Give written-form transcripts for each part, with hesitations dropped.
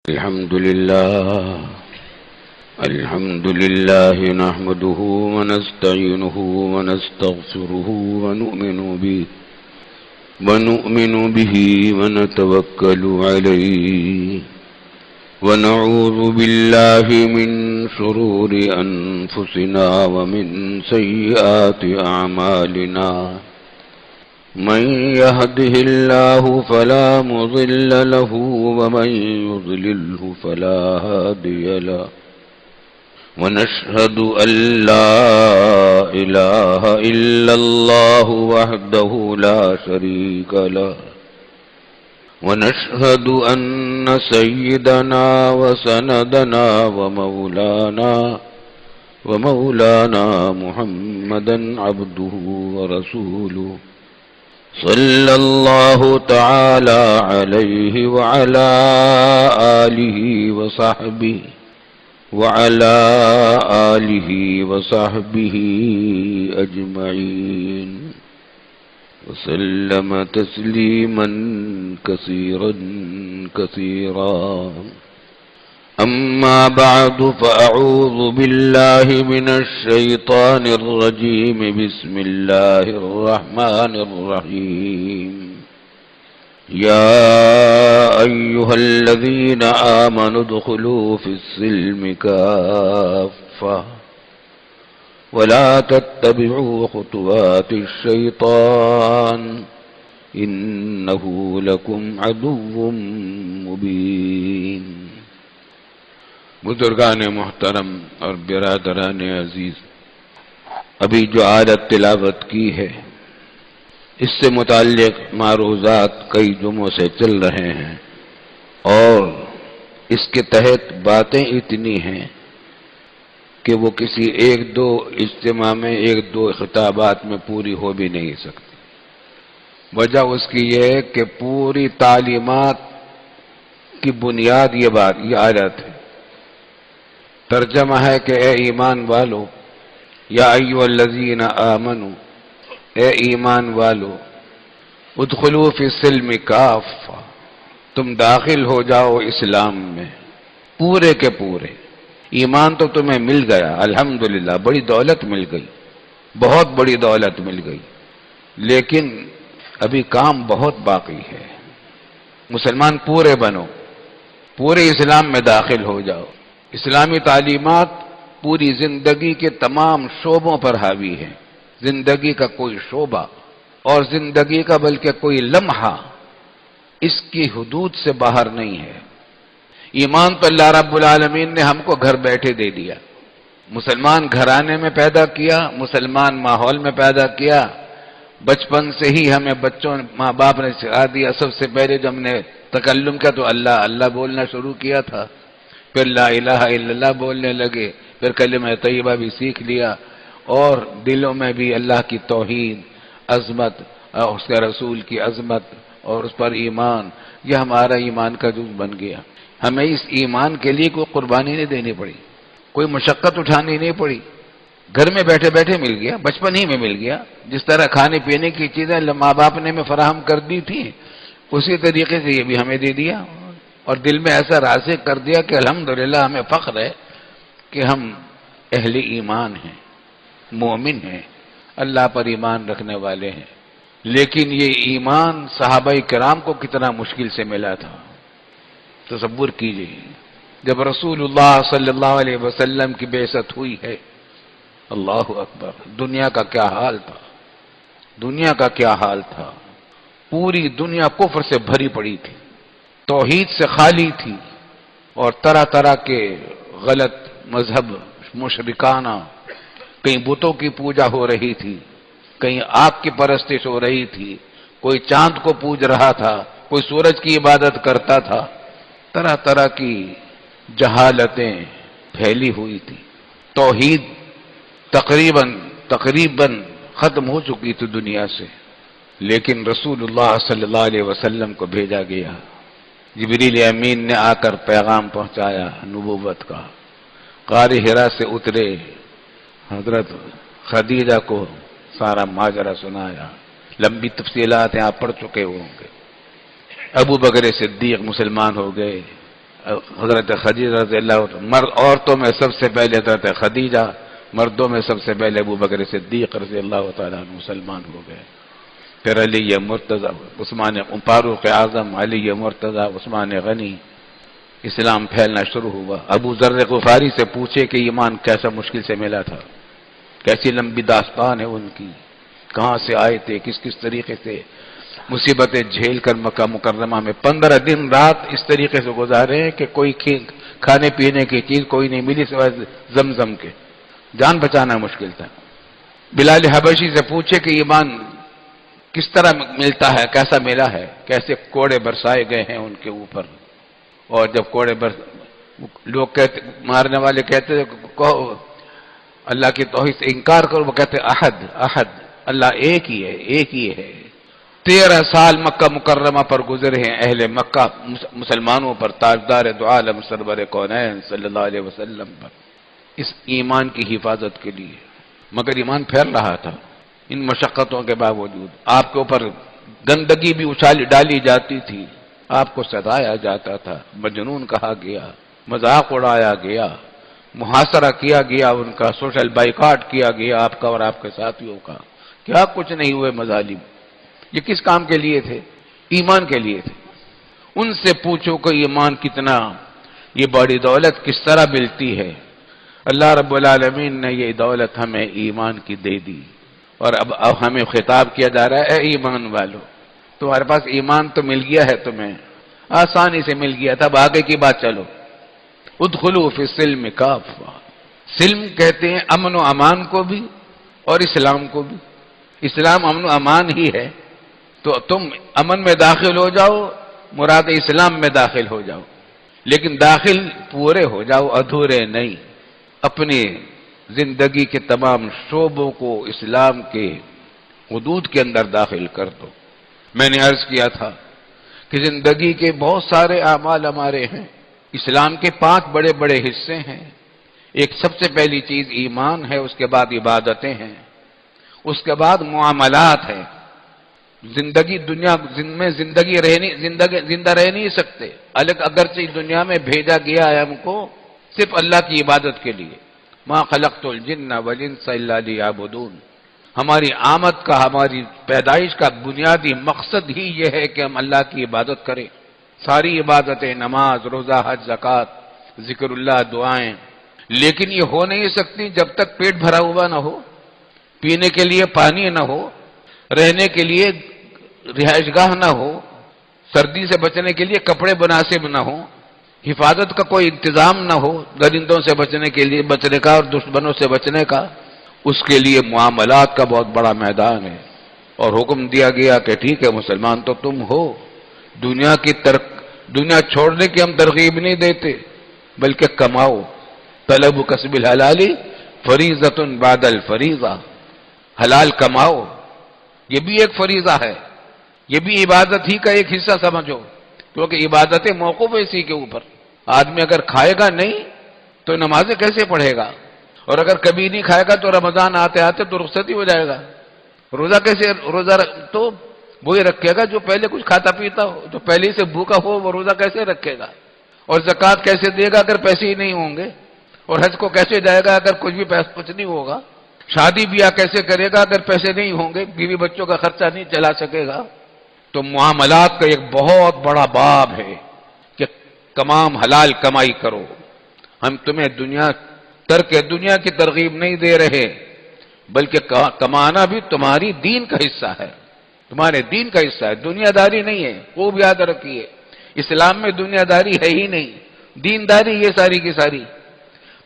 الحمد لله نحمده ونستعينه ونستغفره ونؤمن به ونتوكل عليه ونعوذ بالله من شرور أنفسنا ومن سيئات أعمالنا من يهده الله فلا مضل له ومن يضلله فلا هادي له ونشهد أن لا إله إلا الله وحده لا شريك له ونشهد أن سيدنا وسندنا ومولانا محمدا عبده ورسوله صلى الله تعالى عليه وعلى آله وصحبه أجمعين وسلم تسليما كثيرا أما بعد فأعوذ بالله من الشيطان الرجيم بسم الله الرحمن الرحيم يا أيها الذين آمنوا ادخلوا في السلم كافة ولا تتبعوا خطوات الشيطان إنه لكم عدو مبين. بزرگان محترم اور برادران عزیز، ابھی جو آیت تلاوت کی ہے اس سے متعلق معروضات کئی جمعوں سے چل رہے ہیں اور اس کے تحت باتیں اتنی ہیں کہ وہ کسی ایک دو اجتماع میں ایک دو خطابات میں پوری ہو بھی نہیں سکتی. وجہ اس کی یہ ہے کہ پوری تعلیمات کی بنیاد یہ آیت ہے. ترجمہ ہے کہ اے ایمان والو، یا ایھا الذین آمنو، اے ایمان والو، ادخلوا فی السلم کافہ، تم داخل ہو جاؤ اسلام میں پورے کے پورے. ایمان تو تمہیں مل گیا، الحمدللہ، بڑی دولت مل گئی، بہت بڑی دولت مل گئی، لیکن ابھی کام بہت باقی ہے. مسلمان پورے بنو، پورے اسلام میں داخل ہو جاؤ. اسلامی تعلیمات پوری زندگی کے تمام شعبوں پر حاوی ہے. زندگی کا کوئی شعبہ اور زندگی کا بلکہ کوئی لمحہ اس کی حدود سے باہر نہیں ہے. ایمان تو اللہ رب العالمین نے ہم کو گھر بیٹھے دے دیا. مسلمان گھرانے میں پیدا کیا، مسلمان ماحول میں پیدا کیا. بچپن سے ہی ہمیں ماں باپ نے سکھا دیا. سب سے پہلے جب ہم نے تکلم کیا تو اللہ اللہ بولنا شروع کیا تھا، پھر لا الہ الا اللہ بولنے لگے، پھر کلمہ طیبہ بھی سیکھ لیا، اور دلوں میں بھی اللہ کی توحید، عظمت، اور اس کے رسول کی عظمت اور اس پر ایمان، یہ ہمارا ایمان کا جز بن گیا. ہمیں اس ایمان کے لیے کوئی قربانی نہیں دینی پڑی، کوئی مشقت اٹھانی نہیں پڑی. گھر میں بیٹھے بیٹھے مل گیا، بچپن ہی میں مل گیا. جس طرح کھانے پینے کی چیزیں ماں باپ نے ہمیں فراہم کر دی تھی، اسی طریقے سے یہ بھی ہمیں دے دیا، اور دل میں ایسا راسخ کر دیا کہ الحمدللہ ہمیں فخر ہے کہ ہم اہل ایمان ہیں، مومن ہیں، اللہ پر ایمان رکھنے والے ہیں. لیکن یہ ایمان صحابہ کرام کو کتنا مشکل سے ملا تھا. تصور کیجئے جب رسول اللہ صلی اللہ علیہ وسلم کی بعثت ہوئی ہے، اللہ اکبر، دنیا کا کیا حال تھا، دنیا کا کیا حال تھا. پوری دنیا کفر سے بھری پڑی تھی، توحید سے خالی تھی، اور طرح طرح کے غلط مذہب مشرکانہ، کہیں بتوں کی پوجا ہو رہی تھی، کہیں آگ کی پرستش ہو رہی تھی، کوئی چاند کو پوج رہا تھا، کوئی سورج کی عبادت کرتا تھا. طرح طرح کی جہالتیں پھیلی ہوئی تھی. توحید تقریباً ختم ہو چکی تھی دنیا سے. لیکن رسول اللہ صلی اللہ علیہ وسلم کو بھیجا گیا. جبریل امین نے آ کر پیغام پہنچایا نبوت کا. غار حرا سے اترے، حضرت خدیجہ کو سارا ماجرا سنایا. لمبی تفصیلات ہیں، آپ پڑھ چکے ہوں گے. ابو بکر صدیق مسلمان ہو گئے، حضرت خدیجہ رضی اللہ عنہ، مرد عورتوں میں سب سے پہلے حضرت خدیجہ، مردوں میں سب سے پہلے ابو بکر صدیق رضی اللہ تعالیٰ عنہ مسلمان ہو گئے، پھر علی مرتضی، عثمان فاروق اعظم، علی مرتضی، عثمان غنی، اسلام پھیلنا شروع ہوا۔ ابو ذر غفاری سے پوچھے کہ ایمان کیسا مشکل سے ملا تھا، کیسی لمبی داستان ہے ان کی، کہاں سے آئے تھے، کس کس طریقے سے مصیبتیں جھیل کر مکہ مکرمہ میں 15 دن رات اس طریقے سے گزارے ہیں کہ کوئی کھانے پینے کی چیز کوئی نہیں ملی سوائے زمزم کے، جان بچانا مشکل تھا۔ بلال حبشی سے پوچھے کہ ایمان کس طرح ملتا ہے، کیسا ملا ہے، کیسے کوڑے برسائے گئے ہیں ان کے اوپر، اور جب کوڑے لوگ کہتے، مارنے والے کہتے کہو اللہ کی توحید سے انکار کرو، وہ کہتے احد احد، اللہ ایک ہی ہے، ایک ہی ہے۔ 13 سال مکہ مکرمہ پر گزرے ہیں اہل مکہ مسلمانوں پر، تاجدار دو عالم سرور کونین صلی اللہ علیہ وسلم پر، اس ایمان کی حفاظت کے لیے، مگر ایمان پھیل رہا تھا ان مشقتوں کے باوجود۔ آپ کے اوپر گندگی بھی ڈالی جاتی تھی، آپ کو ستایا جاتا تھا، مجنون کہا گیا، مذاق اڑایا گیا، محاصرہ کیا گیا، ان کا سوشل بائیکاٹ کیا گیا آپ کا اور آپ کے ساتھیوں کا، کیا کچھ نہیں ہوئے مظالم۔ یہ کس کام کے لیے تھے؟ ایمان کے لیے تھے۔ ان سے پوچھو کہ ایمان کتنا، یہ بڑی دولت کس طرح ملتی ہے۔ اللہ رب العالمین نے یہ دولت ہمیں ایمان کی دے دی، اور اب ہمیں خطاب کیا جا رہا ہے، اے ایمان والو، تمہارے پاس ایمان تو مل گیا ہے، تمہیں آسانی سے مل گیا تھا، اب آگے کی بات چلو، ادخلوا فی السلم کافہ۔ سلم کہتے ہیں امن و امان کو بھی اور اسلام کو بھی، اسلام امن و امان ہی ہے، تو تم امن میں داخل ہو جاؤ، مراد اسلام میں داخل ہو جاؤ، لیکن داخل پورے ہو جاؤ، ادھورے نہیں۔ اپنی زندگی کے تمام شعبوں کو اسلام کے حدود کے اندر داخل کر دو۔ میں نے عرض کیا تھا کہ زندگی کے بہت سارے اعمال ہمارے ہیں، اسلام کے 5 بڑے بڑے حصے ہیں۔ ایک سب سے پہلی چیز ایمان ہے، اس کے بعد عبادتیں ہیں، اس کے بعد معاملات ہیں۔ زندگی دنیا میں زندہ رہ نہیں سکتے، اگرچہ دنیا میں بھیجا گیا ہے ہم کو صرف اللہ کی عبادت کے لیے، ما خلقت الجن والانس الا لیعبدون۔ ہماری آمد کا، ہماری پیدائش کا بنیادی مقصد ہی یہ ہے کہ ہم اللہ کی عبادت کریں۔ ساری عبادتیں، نماز، روزہ، حج، زکوٰۃ، ذکر اللہ، دعائیں، لیکن یہ ہو نہیں سکتی جب تک پیٹ بھرا ہوا نہ ہو، پینے کے لیے پانی نہ ہو، رہنے کے لیے رہائش گاہ نہ ہو، سردی سے بچنے کے لیے کپڑے مناسب نہ ہو، حفاظت کا کوئی انتظام نہ ہو، درندوں سے بچنے کے لیے بچنے کا اور دشمنوں سے بچنے کا۔ اس کے لیے معاملات کا بہت بڑا میدان ہے، اور حکم دیا گیا کہ ٹھیک ہے مسلمان تو تم ہو، دنیا چھوڑنے کی ہم ترغیب نہیں دیتے، بلکہ کماؤ، طلب کسب الحلال فریضۃ بعد الفریضہ، حلال کماؤ، یہ بھی ایک فریضہ ہے، یہ بھی عبادت ہی کا ایک حصہ سمجھو، کیونکہ عبادتیں موقوف ہے اسی کے اوپر۔ آدمی اگر کھائے گا نہیں تو نمازیں کیسے پڑھے گا، اور اگر کبھی نہیں کھائے گا تو رمضان آتے آتے تو رخصتی ہو جائے گا۔ روزہ تو وہی رکھے گا جو پہلے کچھ کھاتا پیتا ہو، جو پہلے سے بھوکا ہو وہ روزہ کیسے رکھے گا، اور زکوٰۃ کیسے دے گا اگر پیسے ہی نہیں ہوں گے، اور حج کو کیسے جائے گا اگر کچھ نہیں ہوگا، شادی بیاہ کیسے کرے گا اگر پیسے نہیں ہوں گے، بیوی بچوں کا خرچہ نہیں چلا سکے گا۔ تو معاملات کا ایک بہت بڑا باب ہے کہ تمام حلال کمائی کرو۔ ہم تمہیں ترک دنیا کی ترغیب نہیں دے رہے، بلکہ کمانا بھی تمہاری دین کا حصہ ہے، تمہارے دین کا حصہ ہے، دنیا داری نہیں ہے، وہ بھی یاد رکھیے۔ اسلام میں دنیا داری ہے ہی نہیں، دین داری یہ ساری کی ساری۔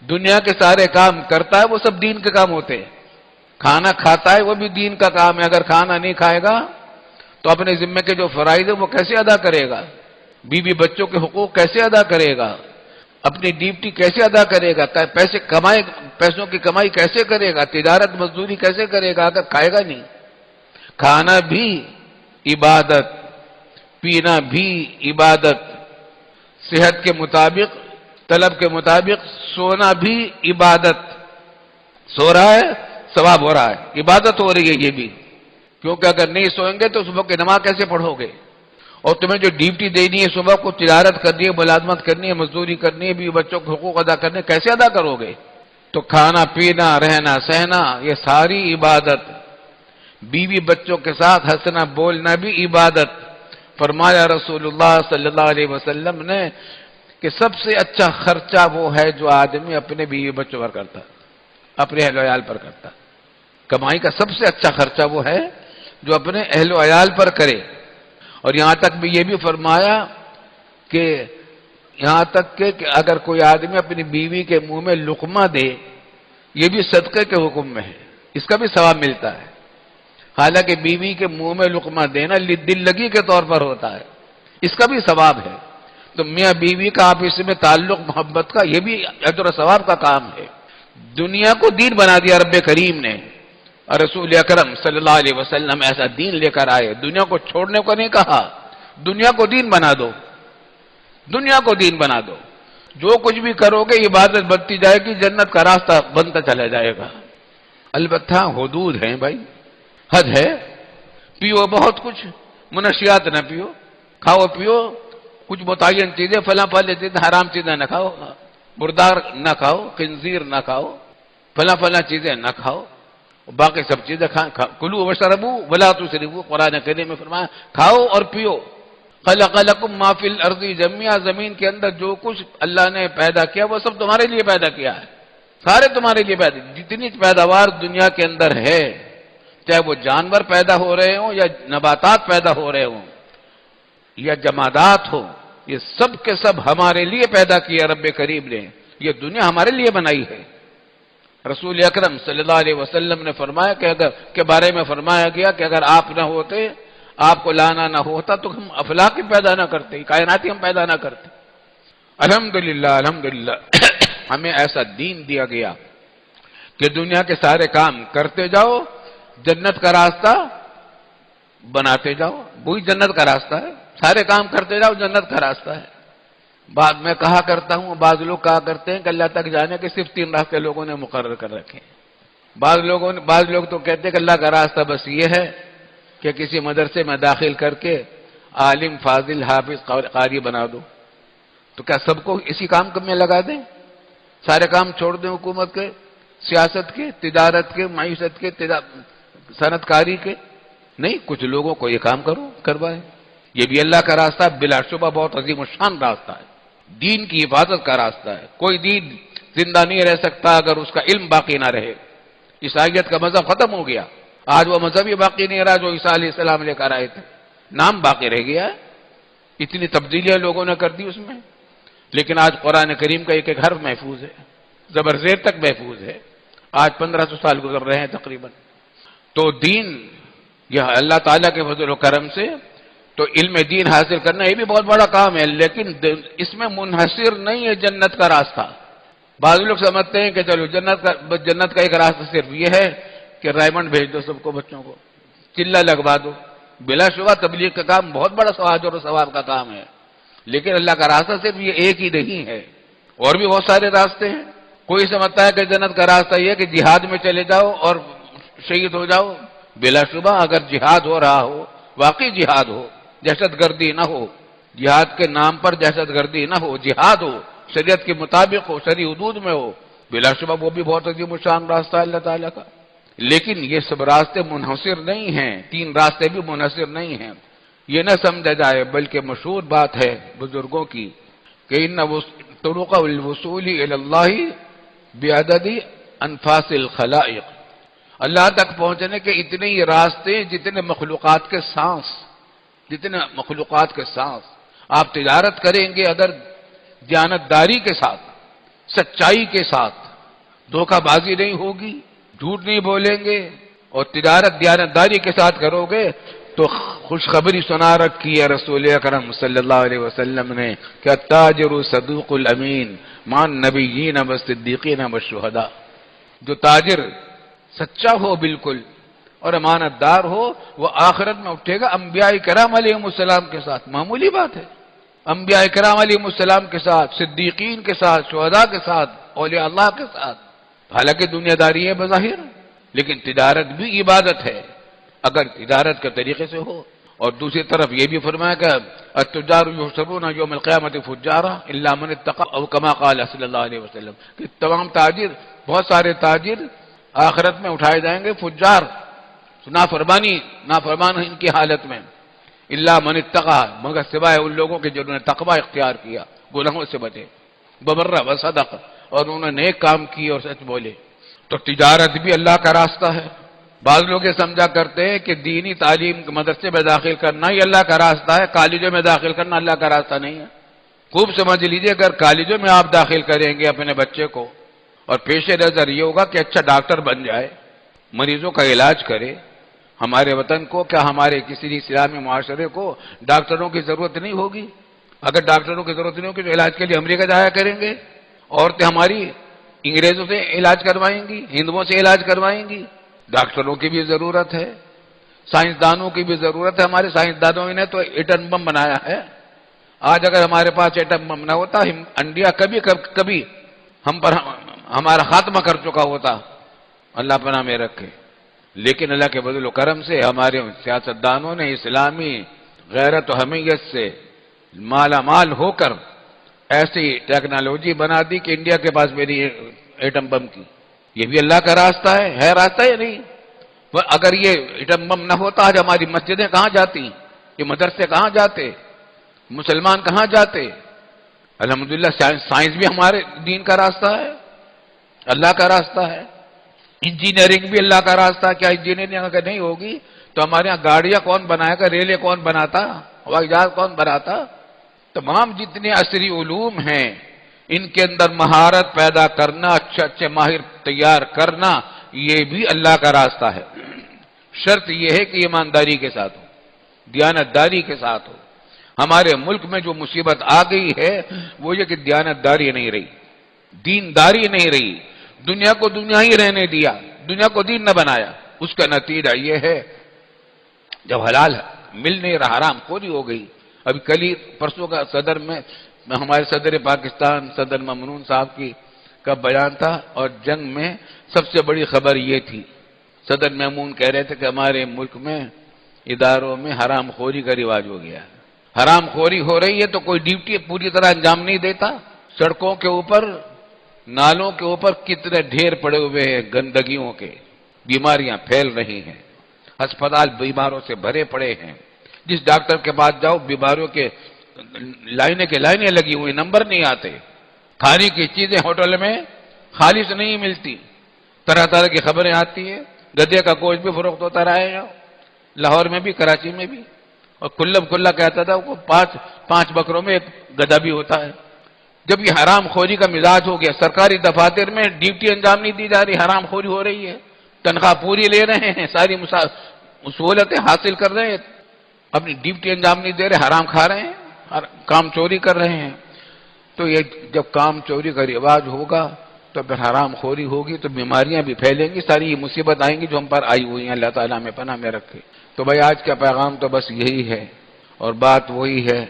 دنیا کے سارے کام کرتا ہے وہ سب دین کے کام ہوتے ہیں، کھانا کھاتا ہے وہ بھی دین کا کام ہے، اگر کھانا نہیں کھائے گا تو اپنے ذمے کے جو فرائض ہیں وہ کیسے ادا کرے گا، بیوی بچوں کے حقوق کیسے ادا کرے گا، اپنی ڈیوٹی کیسے ادا کرے گا، پیسوں کی کمائی کیسے کرے گا، تجارت مزدوری کیسے کرے گا اگر کھائے گا نہیں۔ کھانا بھی عبادت، پینا بھی عبادت، صحت کے مطابق، طلب کے مطابق سونا بھی عبادت۔ سو رہا ہے ثواب ہو رہا ہے، عبادت ہو رہی ہے یہ بھی، کیونکہ اگر نہیں سوئیں گے تو صبح کی نماز کیسے پڑھو گے، اور تمہیں جو ڈیوٹی دینی ہے صبح کو تجارت کرنی ہے، ملازمت کرنی ہے، مزدوری کرنی ہے، بیوی بچوں کے حقوق ادا کرنے، کیسے ادا کرو گے؟ تو کھانا پینا، رہنا سہنا، یہ ساری عبادت، بیوی بچوں کے ساتھ ہنسنا بولنا بھی عبادت۔ فرمایا رسول اللہ صلی اللہ علیہ وسلم نے کہ سب سے اچھا خرچہ وہ ہے جو آدمی اپنے بیوی بچوں پر کرتا، اپنے اہل و عیال پر کرتا۔ کمائی کا سب سے اچھا خرچہ وہ ہے جو اپنے اہل و عیال پر کرے۔ اور یہاں تک بھی یہ بھی فرمایا کہ یہاں تک کہ اگر کوئی آدمی اپنی بیوی کے منہ میں لقمہ دے، یہ بھی صدقے کے حکم میں ہے، اس کا بھی ثواب ملتا ہے۔ حالانکہ بیوی کے منہ میں لقمہ دینا دل لگی کے طور پر ہوتا ہے، اس کا بھی ثواب ہے۔ تو میاں بیوی کا آپس میں تعلق محبت کا یہ بھی اجر و ثواب کا کام ہے۔ دنیا کو دین بنا دیا رب کریم نے، اور رسول اکرم صلی اللہ علیہ وسلم ایسا دین لے کر آئے، دنیا کو چھوڑنے کو نہیں کہا، دنیا کو دین بنا دو، دنیا کو دین بنا دو۔ جو کچھ بھی کرو گے عبادت بنتی جائے گی، جنت کا راستہ بنتا چلا جائے گا۔ البتہ حدود ہیں بھائی، حد ہے۔ پیو بہت کچھ، منشیات نہ پیو، کھاؤ پیو کچھ متعین چیزیں، فلاں چیزیں، حرام چیزیں نہ کھاؤ، مردار نہ کھاؤ، خنزیر نہ کھاؤ، فلاں چیزیں نہ کھاؤ، باقی سب چیزیں کلوا واشربوا ولا تسرفوا، قرآن کریم میں فرمایا کھاؤ اور پیو۔ خلق لکم ما فی الارض جميعا، زمین کے اندر جو کچھ اللہ نے پیدا کیا وہ سب تمہارے لیے پیدا کیا ہے، سارے تمہارے لیے پیدا۔ جتنی پیداوار دنیا کے اندر ہے، چاہے وہ جانور پیدا ہو رہے ہوں یا نباتات پیدا ہو رہے ہوں یا جمادات ہو، یہ سب کے سب ہمارے لیے پیدا کیا رب کریم نے، یہ دنیا ہمارے لیے بنائی ہے۔ رسول اکرم صلی اللہ علیہ وسلم نے فرمایا کہ اگر کے بارے میں فرمایا گیا کہ اگر آپ نہ ہوتے، آپ کو لانا نہ ہوتا تو ہم افلاک ہی پیدا نہ کرتے، کائنات ہی ہم پیدا نہ کرتے۔ الحمدللہ الحمدللہ ہمیں ایسا دین دیا گیا کہ دنیا کے سارے کام کرتے جاؤ، جنت کا راستہ بناتے جاؤ، وہی جنت کا راستہ ہے، سارے کام کرتے جاؤ، جنت کا راستہ ہے۔ بعد میں کہا کرتا ہوں، بعض لوگ کہا کرتے ہیں کہ اللہ تک جانے کے صرف 3 راستے لوگوں نے مقرر کر رکھے ہیں۔ بعض لوگ تو کہتے ہیں کہ اللہ کا راستہ بس یہ ہے کہ کسی مدرسے میں داخل کر کے عالم فاضل حافظ قاری بنا دو۔ تو کیا سب کو اسی کام میں لگا دیں، سارے کام چھوڑ دیں، حکومت کے، سیاست کے، تجارت کے، معیشت کے، صنعت کاری کے؟ نہیں، کچھ لوگوں کو یہ کام کروائیں۔ یہ بھی اللہ کا راستہ بلا شبہ بہت عظیم الشان راستہ ہے، دین کی حفاظت کا راستہ ہے۔ کوئی دین زندہ نہیں رہ سکتا اگر اس کا علم باقی نہ رہے۔ عیسائیت کا مذہب ختم ہو گیا، آج وہ مذہب ہی باقی نہیں رہا جو عیسیٰ علیہ السلام لے کر آئے تھے، نام باقی رہ گیا ہے۔ اتنی تبدیلیاں لوگوں نے کر دی اس میں، لیکن آج قرآن کریم کا ایک ایک حرف محفوظ ہے، زبر زیر تک محفوظ ہے۔ آج 1500 سال گزر رہے ہیں تقریباً۔ تو دین، یہ اللہ تعالیٰ کے فضل و کرم سے تو علم دین حاصل کرنا یہ بھی بہت بڑا کام ہے، لیکن اس میں منحصر نہیں ہے جنت کا راستہ۔ بعض لوگ سمجھتے ہیں کہ چلو جنت کا ایک راستہ صرف یہ ہے کہ رائمنڈ بھیج دو سب کو، بچوں کو چلہ لگوا دو۔ بلا شبہ تبلیغ کا کام بہت بڑا اجر و ثواب کا کام ہے، لیکن اللہ کا راستہ صرف یہ ایک ہی نہیں ہے، اور بھی بہت سارے راستے ہیں۔ کوئی سمجھتا ہے کہ جنت کا راستہ یہ ہے کہ جہاد میں چلے جاؤ اور شہید ہو جاؤ۔ بلا شبہ اگر جہاد ہو رہا ہو، واقعی جہاد ہو، دہشت گردی نہ ہو، جہاد کے نام پر دہشت گردی نہ ہو، جہاد ہو، شریعت کے مطابق ہو، شرعی حدود میں ہو، بلا شبہ وہ بھی بہت عظیم الشان راستہ ہے اللہ تعالیٰ کا۔ لیکن یہ سب راستے منحصر نہیں ہیں، 3 راستے بھی منحصر نہیں ہیں، یہ نہ سمجھا جائے، بلکہ مشہور بات ہے بزرگوں کی کہ ان طرق الوصول الی اللہ بعدد انفاس الخلائق، اللہ تک پہنچنے کے اتنے ہی راستے جتنے مخلوقات کے سانس، آپ تجارت کریں گے اگر دیانتداری کے ساتھ، سچائی کے ساتھ، دھوکہ بازی نہیں ہوگی، جھوٹ نہیں بولیں گے اور تجارت دیانتداری کے ساتھ کرو گے تو خوشخبری سنا رکھی ہے رسول اکرم صلی اللہ علیہ وسلم نے کہ التاجر صدوق الامین مع النبیین والصدیقین والشہداء، جو تاجر سچا ہو بالکل اور امانت دار ہو، وہ آخرت میں اٹھے گا انبیاء کرام علیہم السلام کے ساتھ۔ معمولی بات ہے، انبیاء کرام علیہم السلام کے ساتھ، صدیقین کے ساتھ، شہداء کے ساتھ، اولیاء اللہ کے ساتھ۔ حالانکہ دنیا داری ہے بظاہر، لیکن تجارت بھی عبادت ہے اگر تجارت کے طریقے سے ہو، اور دوسری طرف یہ بھی فرمایا کہ التجار یحشرون یوم القیامت فجارا الا من اتقى او كما قال صلی اللہ علیہ وسلم، کہ تمام تاجر، بہت سارے تاجر آخرت میں اٹھائے جائیں گے فجار، نافرمان ان کی حالت میں، الا من اتقى، مگر سوائے ان لوگوں کے جنہوں نے تقوی اختیار کیا، گناہوں سے بچے، وبر وصدق، اور انہوں نے نیک کام کیے اور سچ بولے۔ تو تجارت بھی اللہ کا راستہ ہے۔ بعض لوگ یہ سمجھا کرتے ہیں کہ دینی تعلیم مدرسے میں داخل کرنا ہی اللہ کا راستہ ہے، کالجوں میں داخل کرنا اللہ کا راستہ نہیں ہے۔ خوب سمجھ لیجئے، اگر کالجوں میں آپ داخل کریں گے اپنے بچے کو اور پیش نظر یہ ہوگا کہ اچھا ڈاکٹر بن جائے، مریضوں کا علاج کرے، ہمارے وطن کو، کیا ہمارے کسی اسلامی معاشرے کو ڈاکٹروں کی ضرورت نہیں ہوگی؟ اگر ڈاکٹروں کی ضرورت نہیں ہوگی تو علاج کے لیے امریکہ جایا کریں گے، عورتیں ہماری انگریزوں سے علاج کروائیں گی، ہندوؤں سے علاج کروائیں گی۔ ڈاکٹروں کی بھی ضرورت ہے، سائنسدانوں کی بھی ضرورت ہے۔ ہمارے سائنسدانوں نے تو ایٹم بم بنایا ہے۔ آج اگر ہمارے پاس ایٹم بم نہ ہوتا، انڈیا کبھی ہمارا خاتمہ کر چکا ہوتا، اللہ پناہ میں رکھے۔ لیکن اللہ کے فضل و کرم سے ہمارے سیاستدانوں نے اسلامی غیرت و حمیت سے مالا مال ہو کر ایسی ٹیکنالوجی بنا دی کہ انڈیا کے پاس میری ایٹم بم کی۔ یہ بھی اللہ کا راستہ ہے راستہ یا نہیں؟ اگر یہ ایٹم بم نہ ہوتا آج ہماری مسجدیں کہاں جاتی، یہ مدرسے کہاں جاتے، مسلمان کہاں جاتے؟ الحمدللہ سائنس بھی ہمارے دین کا راستہ ہے، اللہ کا راستہ ہے۔ انجینئرنگ بھی اللہ کا راستہ ہے۔ کیا انجینئرنگ اگر نہیں ہوگی تو ہمارے یہاں گاڑیاں کون بنائے گا، ریلیں کون بناتا، ہوائی جہاز کون بناتا؟ تمام جتنے عصری علوم ہیں ان کے اندر مہارت پیدا کرنا، اچھے ماہر تیار کرنا، یہ بھی اللہ کا راستہ ہے۔ شرط یہ ہے کہ ایمانداری کے ساتھ ہو، دیانتداری کے ساتھ ہو۔ ہمارے ملک میں جو مصیبت آ گئی ہے وہ یہ کہ دیانتداری نہیں رہی، دینداری نہیں رہی، دنیا کو دنیا ہی رہنے دیا، دنیا کو دین نہ بنایا۔ اس کا نتیجہ یہ ہے جب حلال مل نہیں رہا، حرام خوری ہو گئی۔ ابھی کل ہی پرسوں کا صدر میں ہمارے صدر پاکستان صدر ممنون صاحب کا بیان تھا، اور جنگ میں سب سے بڑی خبر یہ تھی، صدر ممنون کہہ رہے تھے کہ ہمارے ملک میں اداروں میں حرام خوری کا رواج ہو گیا، حرام خوری ہو رہی ہے تو کوئی ڈیوٹی پوری طرح انجام نہیں دیتا۔ سڑکوں کے اوپر، نالوں کے اوپر کتنے ڈھیر پڑے ہوئے ہیں گندگیوں کے، بیماریاں پھیل رہی ہیں، ہسپتال بیماروں سے بھرے پڑے ہیں۔ جس ڈاکٹر کے پاس جاؤ بیماریوں کے لائنیں لگی ہوئی، نمبر نہیں آتے۔ کھانے کی چیزیں ہوٹل میں خالص نہیں ملتی، طرح طرح کی خبریں آتی ہیں۔ گدھے کا گوشت بھی فروخت ہوتا رہا ہے لاہور میں بھی، کراچی میں بھی، اور کھلا کہتا تھا وہ پانچ بکروں میں ایک گدھا بھی ہوتا ہے۔ جب یہ حرام خوری کا مزاج ہو گیا، سرکاری دفاتر میں ڈیوٹی انجام نہیں دی جا رہی، حرام خوری ہو رہی ہے، تنخواہ پوری لے رہے ہیں، ساری سہولتیں حاصل کر رہے ہیں، اپنی ڈیوٹی انجام نہیں دے رہے، حرام کھا رہے ہیں، کام چوری کر رہے ہیں۔ تو یہ جب کام چوری کا رواج ہوگا تو پھر حرام خوری ہوگی تو بیماریاں بھی پھیلیں گی، ساری یہ مصیبت آئیں گی جو ہم پر آئی ہوئی ہیں، اللہ تعالیٰ ہمیں پناہ میں رکھے۔ تو بھائی آج کا پیغام تو بس یہی ہے، اور بات وہی ہے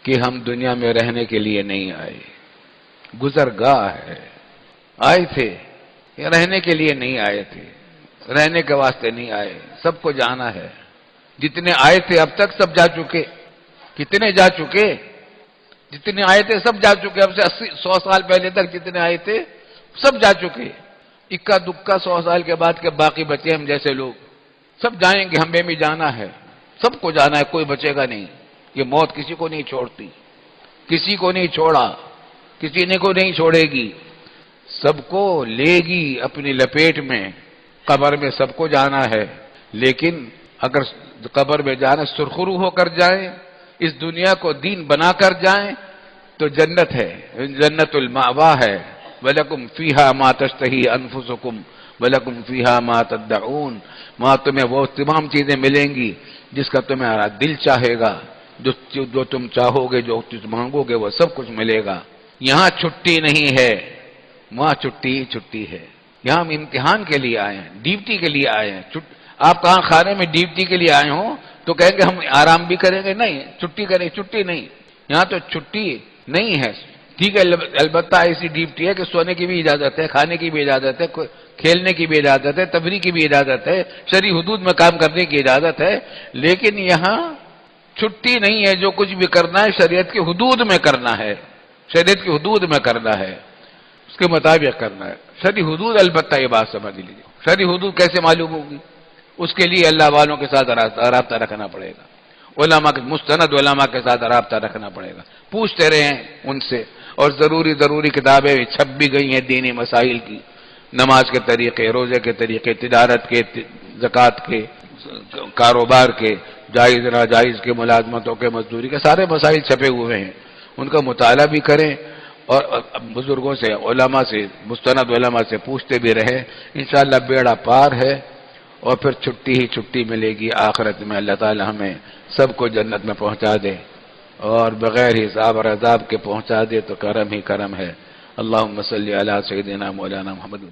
کہ ہم دنیا میں رہنے کے لیے نہیں آئے، گزرگاہ ہے۔ آئے تھے رہنے کے لیے نہیں آئے تھے، رہنے کے واسطے نہیں آئے، سب کو جانا ہے۔ جتنے آئے تھے اب تک سب جا چکے، کتنے جا چکے؟ جتنے آئے تھے سب جا چکے، اب سے 100 سال پہلے تک جتنے آئے تھے سب جا چکے۔ اکا دکا 100 سال کے بعد کے باقی بچے ہم جیسے لوگ، سب جائیں گے، ہمیں بھی جانا ہے، سب کو جانا ہے، کوئی بچے گا نہیں۔ یہ موت کسی کو نہیں چھوڑتی، کسی کو نہیں چھوڑا، کسی نے کو نہیں چھوڑے گی، سب کو لے گی اپنی لپیٹ میں۔ قبر میں سب کو جانا ہے، لیکن اگر قبر میں جانا سرخرو ہو کر جائیں، اس دنیا کو دین بنا کر جائیں تو جنت ہے، جنت المأوا ہے۔ وَلَكُمْ فِيهَا مَا تَشْتَهِي أَنفُسُكُمْ وَلَكُمْ فِيهَا مَا تَدَّعُونَ، وہاں تمہیں وہ تمام چیزیں ملیں گی جس کا تمہارا دل چاہے گا، جو تم چاہو گے، جو تم مانگو گے وہ سب کچھ ملے گا۔ یہاں چھٹی نہیں ہے، وہاں چھٹی ہی چھٹی ہے۔ یہاں ہم امتحان کے لیے آئے ہیں، ڈیوٹی کے لیے آئے ہیں۔ آپ کہاں خانے میں ڈیوٹی کے لیے آئے ہوں تو کہیں گے ہم آرام بھی کریں گے، نہیں چھٹی کریں، چھٹی نہیں، یہاں تو چھٹی نہیں ہے۔ ٹھیک ہے، البتہ ایسی ڈیوٹی ہے کہ سونے کی بھی اجازت ہے، کھانے کی بھی اجازت ہے، کھیلنے کی بھی اجازت ہے، تفریح کی بھی اجازت ہے، شرعی حدود میں کام کرنے کی اجازت ہے، لیکن یہاں چھٹی نہیں ہے، جو کچھ بھی کرنا ہے شریعت کی حدود میں کرنا ہے، شریعت کی حدود میں کرنا ہے، اس کے مطابق کرنا ہے۔ شرعی حدود البتہ یہ بات سمجھ لیجیے، شرعی حدود کیسے معلوم ہوگی؟ اس کے لیے اللہ والوں کے ساتھ رابطہ رکھنا پڑے گا، علماء کے مستند علماء کے ساتھ رابطہ رکھنا پڑے گا، پوچھتے رہیں ان سے، اور ضروری کتابیں چھپ بھی گئی ہیں دینی مسائل کی، نماز کے طریقے، روزے کے طریقے، تجارت کے، زکوٰۃ کے، کاروبار کے، جائز ناجائز کے، ملازمتوں کے، مزدوری کے، سارے مسائل چھپے ہوئے ہیں، ان کا مطالعہ بھی کریں اور بزرگوں سے، علماء سے، مستند علماء سے پوچھتے بھی رہیں، انشاءاللہ بیڑا پار ہے، اور پھر چھٹی ہی چھٹی ملے گی آخرت میں۔ اللہ تعالی ہمیں سب کو جنت میں پہنچا دے، اور بغیر حساب اور عذاب کے پہنچا دے تو کرم ہی کرم ہے۔ اللہم صلی علی سیدنا مولانا محمد